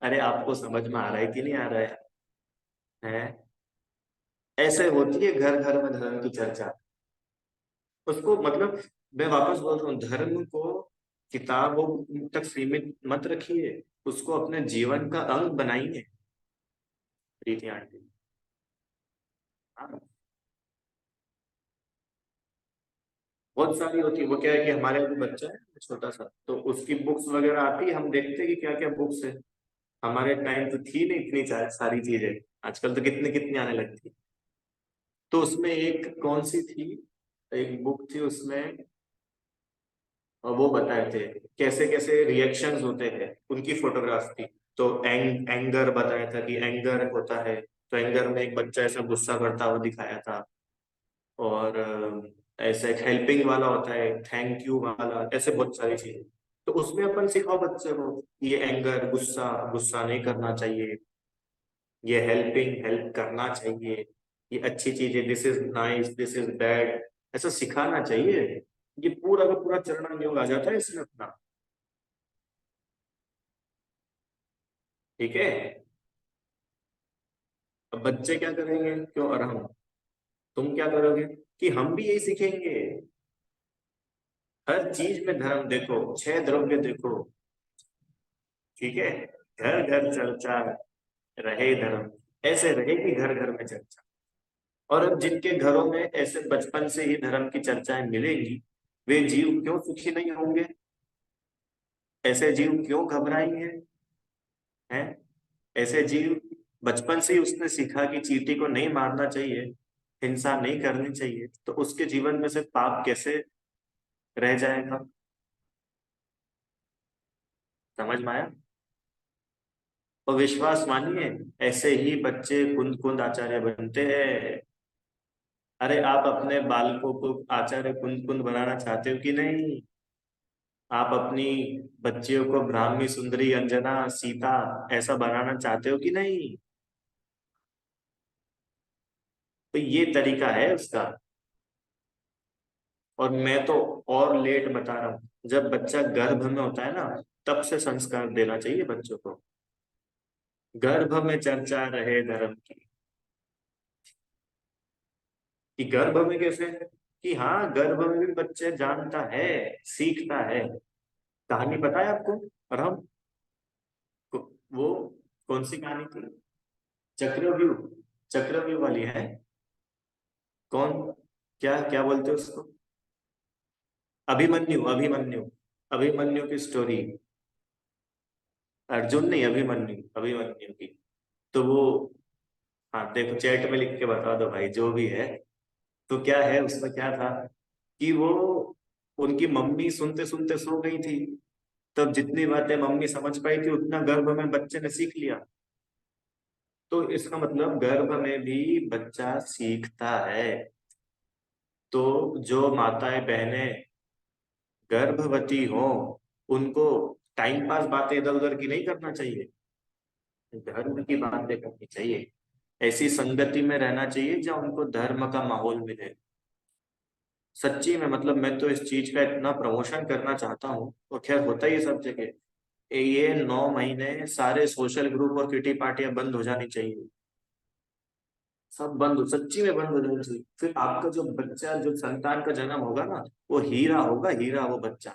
अरे आपको समझ में आ रहा है कि नहीं आ रहा है? ऐसे होती है घर घर में धर्म की चर्चा। उसको मतलब, मैं वापस बोल रहा हूँ, धर्म को किताबों तक सीमित मत रखिए, उसको अपने जीवन का अंग बनाइए। प्रीति आंटी, हाँ, बहुत सारी होती है। वो क्या है कि हमारे अभी बच्चा है छोटा सा, तो उसकी बुक्स वगैरह आती है, हम देखते हैं कि क्या क्या बुक्स है। हमारे टाइम तो थी नहीं इतनी सारी चीजें। आजकल तो कितनी कितनी आने लगती। तो उसमें एक कौन सी थी, एक बुक थी उसमें, और वो बताए थे कैसे कैसे रिएक्शंस होते हैं, उनकी फोटोग्राफ थी। तो एंगर बताया था कि एंगर होता है, तो एंगर में एक बच्चा ऐसा गुस्सा करता हुआ दिखाया था। और ऐसा एक हेल्पिंग वाला होता है, थैंक यू वाला, ऐसे बहुत सारी चीजें। तो उसमें अपन सिखाओ बच्चे को कि ये एंगर, गुस्सा, गुस्सा नहीं करना चाहिए, ये हेल्पिंग, हेल्प करना चाहिए, ये अच्छी चीज है, this is nice, this is bad, ऐसा सिखाना चाहिए। ये पूरा का पूरा चरण योग आ जाता है इसमें अपना। ठीक है। अब बच्चे क्या करेंगे, क्यों, और हम, तुम क्या करोगे, कि हम भी यही सीखेंगे। हर चीज में धर्म देखो, छह द्रव्य देखो। ठीक है, घर घर चर्चा रहे धर्म, ऐसे रहेगी घर घर में चर्चा। और अब जिनके घरों में ऐसे बचपन से ही धर्म की चर्चाएं मिलेंगी, वे जीव क्यों सुखी नहीं होंगे? ऐसे जीव क्यों घबराएंगे? हैं? ऐसे जीव, बचपन से ही उसने सीखा कि चींटी को नहीं मारना चाहिए, हिंसा नहीं करनी चाहिए, तो उसके जीवन में से पाप कैसे रह जाएगा? समझ में आया। और विश्वास मानिए, ऐसे ही बच्चे कुंद कुंद आचार्य बनते हैं। अरे आप अपने बालकों को आचार्य कुंद कुंद बनाना चाहते हो कि नहीं? आप अपनी बच्चियों को ब्राह्मी सुंदरी अंजना सीता ऐसा बनाना चाहते हो कि नहीं? तो ये तरीका है उसका। और मैं तो और लेट बता रहा हूँ, जब बच्चा गर्भ में होता है ना, तब से संस्कार देना चाहिए बच्चों को। गर्भ में चर्चा रहे धर्म की। कि गर्भ में कैसे, कि हाँ, गर्भ में भी बच्चे जानता है, सीखता है। कहानी पता है आपको? और हम, वो कौन सी कहानी थी? चक्रव्यूह, चक्रव्यूह वाली है। कौन, क्या क्या बोलते हैं उसको? अभिमन्यु, अभिमन्यु, अभिमन्यु की स्टोरी। अर्जुन नहीं, अभिमन्यु, अभिमन्यु की। तो वो, हाँ देखो चैट में लिख के बता दो भाई जो भी है। तो क्या है उसमें, क्या था कि वो, उनकी मम्मी सुनते सुनते सो गई थी, तब जितनी बातें मम्मी समझ पाई थी उतना गर्भ में बच्चे ने सीख लिया। तो इसका मतलब गर्भ में भी बच्चा सीखता है। तो जो माताएं बहनें गर्भवती हो, उनको टाइम पास बातें इधर उधर की नहीं करना चाहिए, धर्म की बातें करनी चाहिए। ऐसी संगति में रहना चाहिए जहाँ उनको धर्म का माहौल मिले। सच्ची में मतलब मैं तो इस चीज का इतना प्रमोशन करना चाहता हूँ, और खैर होता ही है सब जगह। ये 9 महीने सारे सोशल ग्रुप और किटी पार्टियां बंद हो जानी चाहिए। सब बंद हो, सच्ची में बंद हो जानी चाहिए। फिर आपका जो बच्चा, जो संतान का जन्म होगा ना, वो हीरा होगा, हीरा वो बच्चा।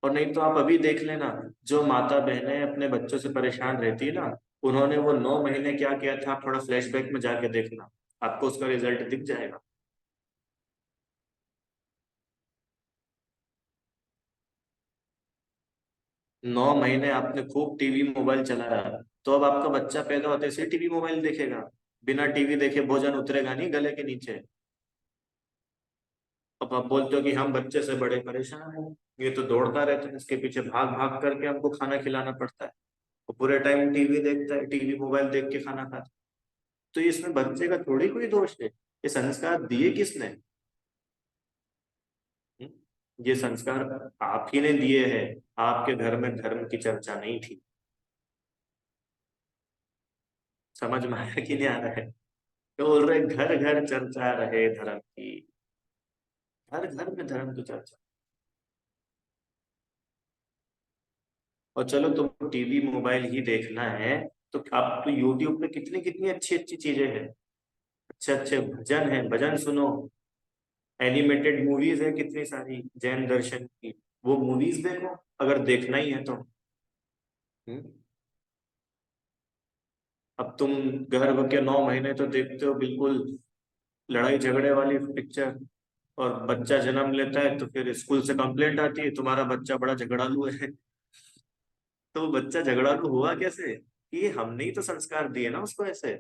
और नहीं तो आप अभी देख लेना, जो माता बहनें अपने बच्चों से परेशान रहती है ना, उन्होंने वो 9 महीने क्या किया था, आप थोड़ा फ्लैशबैक में जाके देखना, आपको उसका रिजल्ट दिख जाएगा। 9 महीने आपने खूब टीवी मोबाइल चलाया, तो अब आपका बच्चा पैदा होते से टीवी मोबाइल देखेगा। बिना टीवी देखे भोजन उतरेगा नहीं गले के नीचे। अब आप बोलते हो कि हम बच्चे से बड़े परेशान हैं, ये तो दौड़ता रहता है, इसके पीछे भाग भाग करके हमको खाना खिलाना पड़ता है। वो पूरे टाइम टीवी देखता है, टीवी मोबाइल देख के खाना खाता है। तो ये इसमें बच्चे का थोड़ी कोई दोष है, ये संस्कार दिए किसने? हम्म? ये संस्कार आप ही ने दिए हैं। आपके घर में धर्म की चर्चा नहीं थी। समझ में आया कि नहीं आ रहा है? तो बोल रहे घर घर चर्चा रहे धर्म की, हर घर में धर्म की चर्चा। और चलो तुम टीवी मोबाइल ही देखना है, तो आप तो यूट्यूब पे कितनी कितनी अच्छी अच्छी चीजें हैं। अच्छे अच्छे भजन है, भजन सुनो। एनिमेटेड मूवीज है कितनी सारी जैन दर्शन की, वो मूवीज देखो अगर देखना ही है तो। हम्म? अब तुम गर्भ के 9 महीने तो देखते हो बिल्कुल लड़ाई झगड़े वाली पिक्चर, और बच्चा जन्म लेता है तो फिर स्कूल से कंप्लेंट आती है तुम्हारा बच्चा बड़ा झगड़ालू है। तो वो बच्चा झगड़ालू हुआ कैसे? कि हमने ही तो संस्कार दिए ना उसको ऐसे।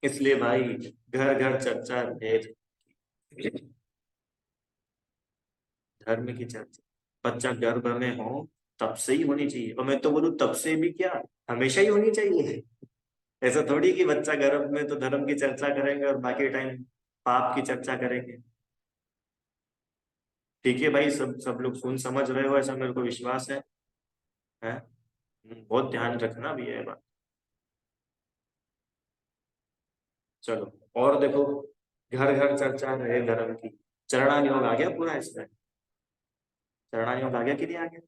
इसलिए भाई, घर घर चर्चा है, धर्म की चर्चा बच्चा गर्भ में हो तब से ही होनी चाहिए। और मैं तो बोलूं तब से भी क्या, हमेशा ही होनी चाहिए। ऐसा थोड़ी कि बच्चा गर्भ में तो धर्म की चर्चा करेंगे और बाकी टाइम पाप की चर्चा करेंगे। ठीक है भाई, सब सब लोग सुन समझ रहे हो ऐसा मेरे को विश्वास है? बहुत ध्यान रखना भी है बात। चलो, और देखो, घर घर चर्चा रहे धर्म की। चरणान योग आ गया पूरा इसमें। चरणान योग आ गया कि नहीं आ गया?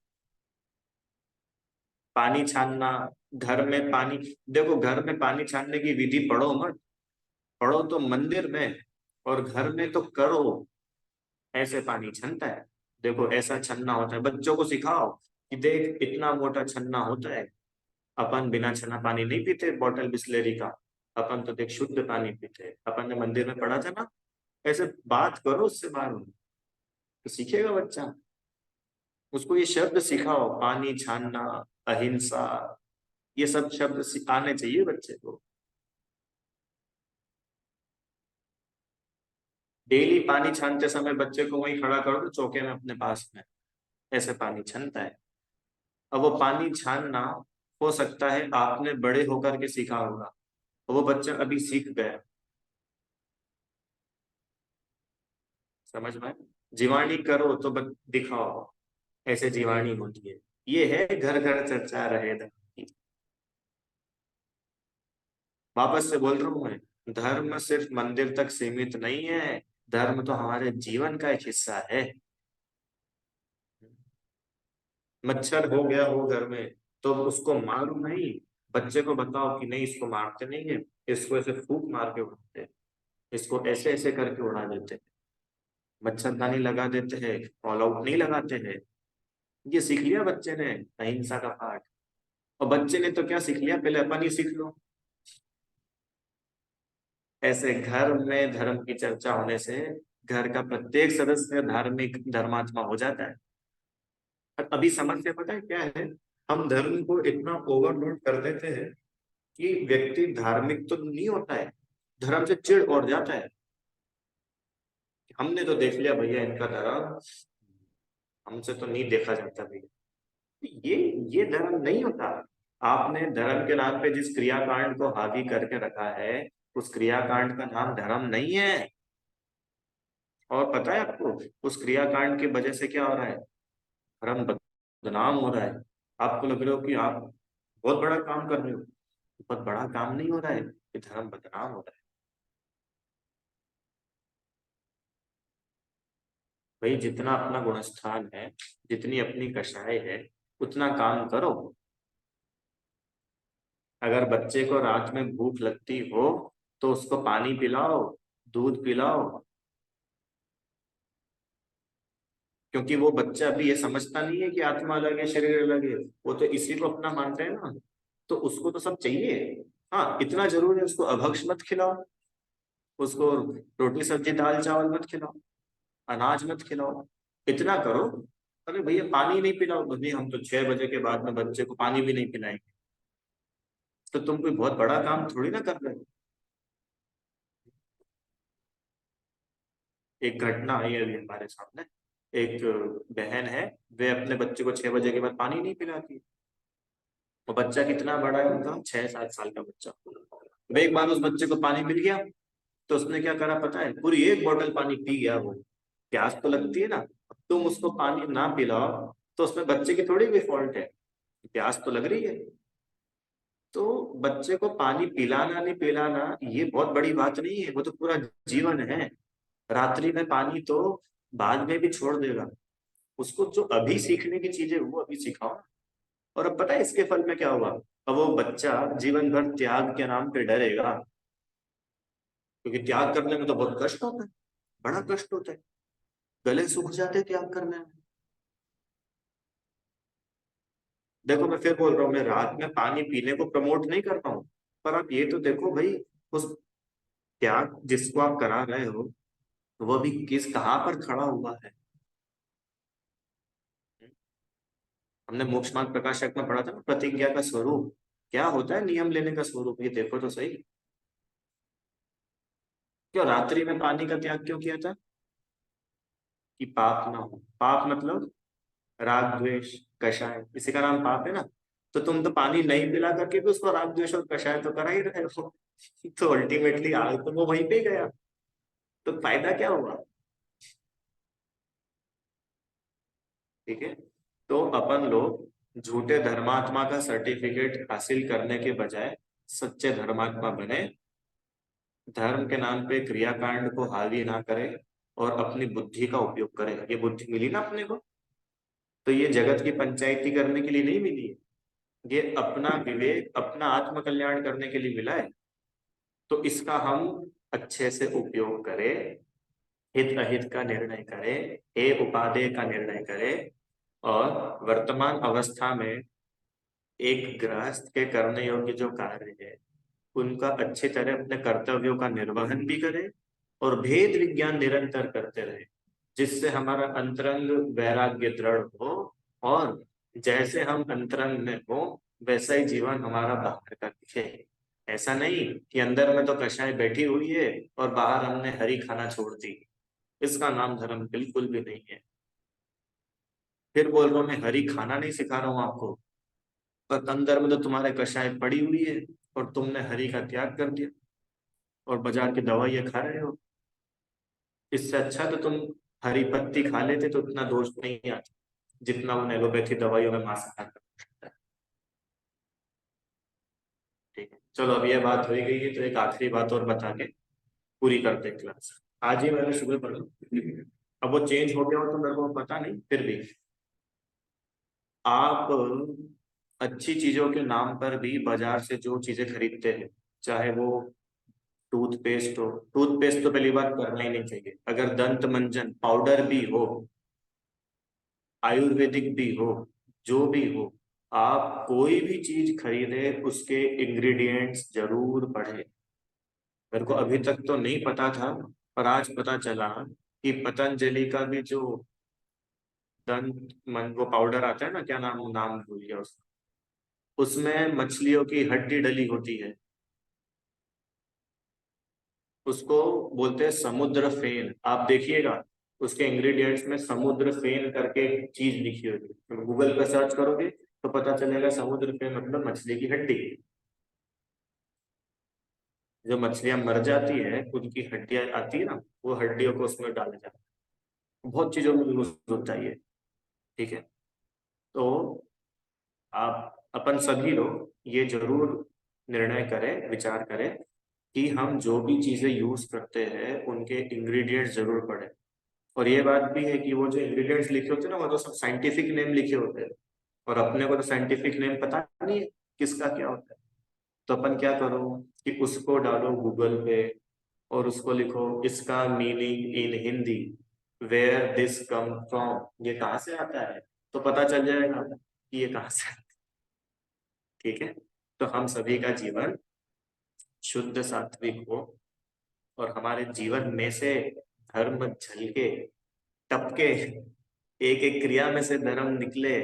पानी छानना, घर में पानी, देखो घर में पानी छानने की विधि पढ़ो मत, पढ़ो तो मंदिर में, और घर में तो करो। ऐसे पानी छनता है, देखो ऐसा छन्ना होता है, बच्चों को सिखाओ कि देख इतना मोटा छन्ना होता है। अपन बिना छना पानी नहीं पीते बॉटल बिस्लेरी का, अपन तो देख शुद्ध पानी पीते हैं। अपन ने मंदिर में पढ़ा था ना। ऐसे बात करो उससे बाहर, तो सीखेगा बच्चा। उसको ये शब्द सिखाओ, पानी छानना, अहिंसा, ये सब शब्द सिखाने चाहिए बच्चे को। डेली पानी छानते समय बच्चे को वहीं खड़ा कर दो चौके में अपने पास में, ऐसे पानी छनता है। अब वो पानी छानना, हो सकता है आपने बड़े होकर के सीखा होगा, और वो बच्चा अभी सीख गया। समझ में? जीवानी करो तो दिखाओ, ऐसे जीवानी होती है। ये है घर घर चर्चा रहे धर्म की। वापस से बोल रहा हूं मैं, धर्म सिर्फ मंदिर तक सीमित नहीं है, धर्म तो हमारे जीवन का एक हिस्सा है। मच्छर हो गया हो घर में, तो उसको मारो नहीं, बच्चे को बताओ कि नहीं इसको मारते नहीं है, इसको ऐसे फूंक मार के उड़ाते हैं, इसको ऐसे ऐसे करके उड़ा देते हैं, मच्छरदानी लगा देते हैं, ऑल आउट नहीं लगाते हैं। ये सीख लिया बच्चे ने अहिंसा का पाठ। और बच्चे ने तो क्या सीख लिया, पहले अपन ही सीख लो। ऐसे घर में धर्म की चर्चा होने से घर का प्रत्येक सदस्य धार्मिक धर्मात्मा हो जाता है। और अभी समस्या पता है क्या है, हम धर्म को इतना ओवरलोड कर देते हैं कि व्यक्ति धार्मिक तो नहीं होता है, धर्म से चिढ़ और जाता है। हमने तो देख लिया भैया इनका धर्म, हमसे तो नहीं देखा जाता भैया। ये ये धर्म नहीं होता। आपने धर्म के नाम पे जिस क्रियाकांड को हावी करके रखा है, उस क्रियाकांड का नाम धर्म नहीं है। और पता है आपको, उस क्रियाकांड की वजह से क्या हो रहा है? धर्म बदनाम हो रहा है। आपको लग रहा हो कि आप बहुत बड़ा काम कर रहे हो, बहुत बड़ा काम नहीं हो रहा है, कि धर्म बदनाम हो रहा है। भाई जितना अपना गुणस्थान है, जितनी अपनी कषाय है, उतना काम करो। अगर बच्चे को रात में भूख लगती हो तो उसको पानी पिलाओ, दूध पिलाओ। क्योंकि वो बच्चा अभी ये समझता नहीं है कि आत्मा अलग है शरीर अलग है, वो तो इसी को अपना मानता है ना। तो उसको तो सब चाहिए। हाँ, इतना जरूर है, उसको अभक्ष मत खिलाओ, उसको रोटी सब्जी दाल चावल मत खिलाओ, अनाज मत खिलाओ, इतना करो। अरे भैया पानी नहीं पिलाओ, भैया हम तो 6 बजे के बाद में बच्चे को पानी भी नहीं पिलाएंगे। तो तुम कोई बहुत बड़ा काम थोड़ी ना कर रहे हो। एक घटना आई है अभी हमारे सामने। एक बहन है, वे अपने बच्चे को 6 बजे के बाद पानी नहीं पिलाती। और बच्चा कितना बड़ा है उनका, 6-7 साल का बच्चा। वे एक बार उस बच्चे को पानी मिल गया, तो उसने क्या करा पता है, पूरी एक बोतल पानी पी गया वो। प्यास तो लगती है ना, अब तुम उसको पानी ना पिलाओ तो उसमें बच्चे की थोड़ी भी फॉल्ट है, प्यास तो लग रही है। तो बच्चे को पानी पिलाना नहीं पिलाना ये बहुत बड़ी बात नहीं है, वो तो पूरा जीवन है। रात्रि में पानी तो बाद में भी छोड़ देगा। उसको जो अभी सीखने की चीजें वो अभी सिखाओ। और अब पता है इसके फल में क्या हुआ? अब वो बच्चा जीवन भर त्याग के नाम पे डरेगा, क्योंकि त्याग करने में तो बहुत कष्ट होता है, बड़ा कष्ट होता है, गले सूख जाते हैं त्याग करने में। देखो मैं फिर बोल रहा हूँ, मैं रात में पानी पीने को प्रमोट नहीं कर रहा हूँ, पर आप ये तो देखो भाई, उस त्याग जिसको आप करा रहे हो वो भी किस कहाँ पर खड़ा हुआ है। हमने मोक्ष मार्ग प्रकाशक में पढ़ा था ना, प्रतिज्ञा का स्वरूप क्या होता है, नियम लेने का स्वरूप, ये देखो तो सही। क्यों रात्रि में पानी का त्याग क्यों किया था? कि पाप ना हो। पाप मतलब राग द्वेष कषाय, इसी का नाम पाप है ना। तो तुम तो पानी नहीं पिला करके भी उसको राग द्वेष और कषाय तो करा ही रहे हो। तो अल्टीमेटली आग तो वो वहीं पे गया, तो फायदा क्या हुआ? ठीक है। तो अपन लोग झूठे धर्मात्मा का सर्टिफिकेट हासिल करने के बजाय सच्चे धर्मात्मा बने, धर्म के नाम पे क्रियाकांड को हावी ना करें और अपनी बुद्धि का उपयोग करें। ये बुद्धि मिली ना अपने को, तो ये जगत की पंचायती करने के लिए नहीं मिली है, ये अपना विवेक अपना आत्म कल्याण करने के लिए मिला है। तो इसका हम अच्छे से उपयोग करें, हित अहित का निर्णय करें, हे उपादेय का निर्णय करें। और वर्तमान अवस्था में एक गृहस्थ के करने योग्य जो कार्य है उनका अच्छी तरह अपने कर्तव्यों का निर्वहन भी करें, और भेद विज्ञान निरंतर करते रहे, जिससे हमारा अंतरंग वैराग्य दृढ़ हो। और जैसे हम अंतरंग में हो वैसा ही जीवन हमारा बाहर का दिखे। ऐसा नहीं कि अंदर में तो कषाय बैठी हुई है और बाहर हमने हरी खाना छोड़ दी। इसका नाम धर्म बिल्कुल भी नहीं है। फिर बोल रहा हूँ, मैं हरी खाना नहीं सिखा रहा हूँ आपको, पर अंदर में तो तुम्हारे कषाय पड़ी हुई है और तुमने हरी का त्याग कर दिया और बाजार की दवाइयाँ खा रहे हो। इससे अच्छा तो तुम हरी पत्ती खा लेते तो इतना दोष नहीं आता, जितना उन एलोपैथी दवाइयों में मास्क खाता है। ठीक है, चलो अब ये बात हो ही गई है तो एक आखिरी बात और बता के पूरी करते हैं क्लास। आज ही मैंने सुबह पढ़ा, अब वो चेंज हो गया हो तो मेरे को पता नहीं, फिर भी आप अच्छी चीजों के नाम पर भी बाजार से जो चीजें खरीदते हैं, चाहे वो टूथपेस्ट हो, टूथपेस्ट तो पहली बात करना ही नहीं चाहिए। अगर दंत मंजन पाउडर भी हो, आयुर्वेदिक भी हो, जो भी हो, आप कोई भी चीज खरीदे उसके इंग्रेडिएंट्स जरूर पढ़े। मेरे को अभी तक तो नहीं पता था, पर आज पता चला कि पतंजलि का भी जो दंत मन वो पाउडर आता है ना, क्या नाम नाम भूल गया उसका, उसमें मछलियों की हड्डी डली होती है। उसको बोलते हैं समुद्र फेन। आप देखिएगा उसके इंग्रेडिएंट्स में समुद्र फेन करके एक चीज लिखी होगी, तो गूगल पर सर्च करोगे तो पता चलेगा समुद्र फेन मतलब मछली की हड्डी। जो मछलियां मर जाती है, उनकी हड्डियां आती है ना, वो हड्डियों को उसमें डाला जाता है। बहुत चीजों में यूज होता है ये। ठीक है। तो आप अपन सभी लोग ये जरूर निर्णय करें, विचार करें कि हम जो भी चीजें यूज करते हैं उनके इंग्रेडिएंट्स जरूर पढ़ें। और ये बात भी है कि वो जो इंग्रेडिएंट्स लिखे होते हैं ना, वो तो सब साइंटिफिक नेम लिखे होते हैं, और अपने को तो साइंटिफिक नेम पता नहीं है किसका क्या होता है। तो अपन क्या करो कि उसको डालो गूगल पे, और उसको लिखो इसका meaning in Hindi, where this come from, ये कहाँ से आता है, तो पता चल जाएगा कि ये कहाँ से आता है। ठीक है। तो हम सभी का जीवन शुद्ध सात्विक हो, और हमारे जीवन में से धर्म झलके, टपके, एक एक क्रिया में से धर्म निकले,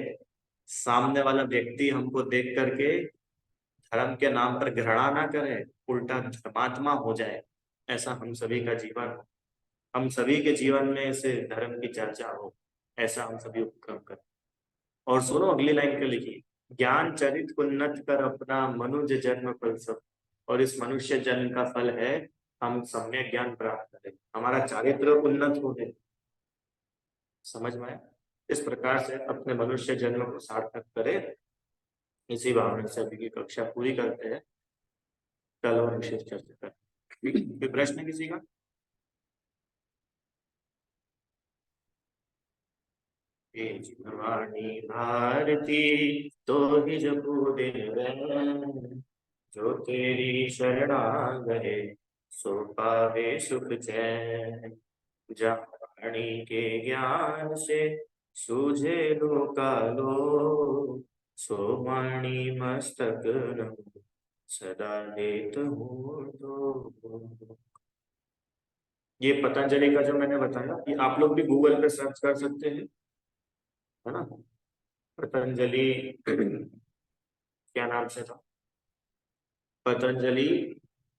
सामने वाला व्यक्ति हमको देख करके धर्म के नाम पर घृणा ना करे, उल्टा धर्मात्मा हो जाए। ऐसा हम सभी का जीवन हो, हम सभी के जीवन में से धर्म की चर्चा हो, ऐसा हम सभी उपक्रम करें। और सुनो अगली लाइन के लिखी, ज्ञान चरित उन्नत कर अपना मनुज जन्म फल सब। और इस मनुष्य जन्म का फल है हम सम्यक ज्ञान प्राप्त करें, हमारा चारित्र उन्नत हो जाए। समझ में आया? इस प्रकार से अपने मनुष्य जन्म को सार्थक करें। इसी भावना से अभी की कक्षा पूरी करते हैं। कल और विशेष चर्चा करें। कोई प्रश्न है किसी का? वाणी भारती तो ही जपू दिन रैन, जो तेरी शरणा गए सो पावे सुख चैन। जानी के ज्ञान से सूझे लोकालो, सो वाणी मस्तक न सदा लेत हूँ तो। ये पतंजलि का जो मैंने बताया, ये आप लोग भी गूगल पे सर्च कर सकते हैं, है ना। पतंजलि क्या नाम से था, पतंजलि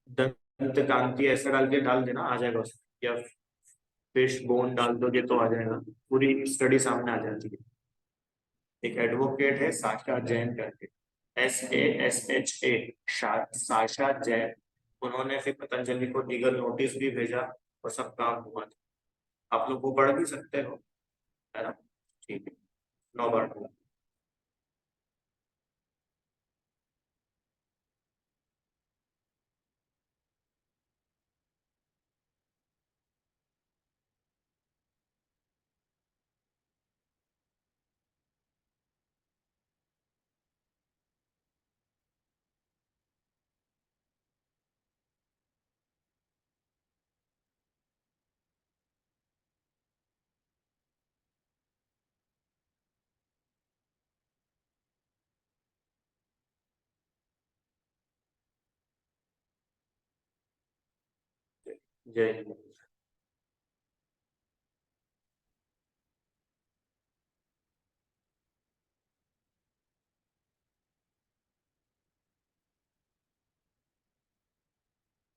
दंत कांति ऐसा डाल के डाल देना, आ जाएगा उसमें, या फिश बोन डाल दोगे तो आ जाएगा, पूरी स्टडी सामने आ जाती है। एक एडवोकेट है साशा जैन करके, SASHA, साशा जैन। उन्होंने फिर पतंजलि को लीगल नोटिस भी भेजा, और सब काम हुआ था। आप लोग वो पढ़ भी सकते हो, है ना। ठीक है। 9 बार। जय हिंद।